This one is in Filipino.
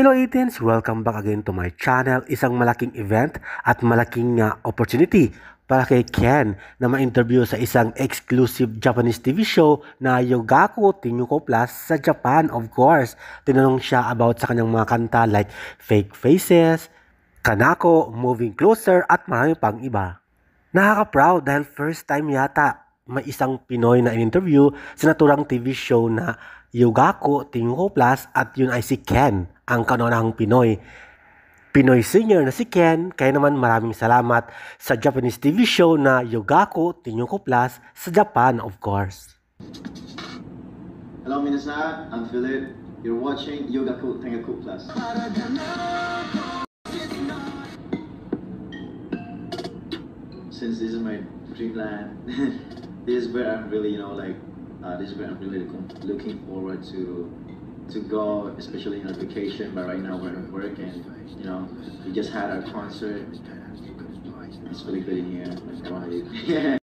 Hello Athens! Welcome back again to my channel. Isang malaking event at malaking opportunity para kay Ken na ma-interview sa isang exclusive Japanese TV show na Yogaku Tenyuko Plus sa Japan, of course. Tinanong siya about sa kanyang mga kanta like Fake Faces, Kanako, Moving Closer at marami pang iba. Nakaka-proud dahil first time yata may isang Pinoy na in-interview sa naturang TV show na Yogaku Tenyuko Plus at yun ay si Ken, ang kanunahang Pinoy singer na si Ken. Kaya naman maraming salamat sa Japanese TV show na Yogaku Tenyuko Plus sa Japan, of course. Hello minasan, I'm Philip. You're watching Yogaku Tenyuko Plus. Since this is my dreamland, this is where I'm really, this is where I'm really looking forward to go, especially in a vacation. But right now we're at work, and we just had our concert. It's really good in here. I want to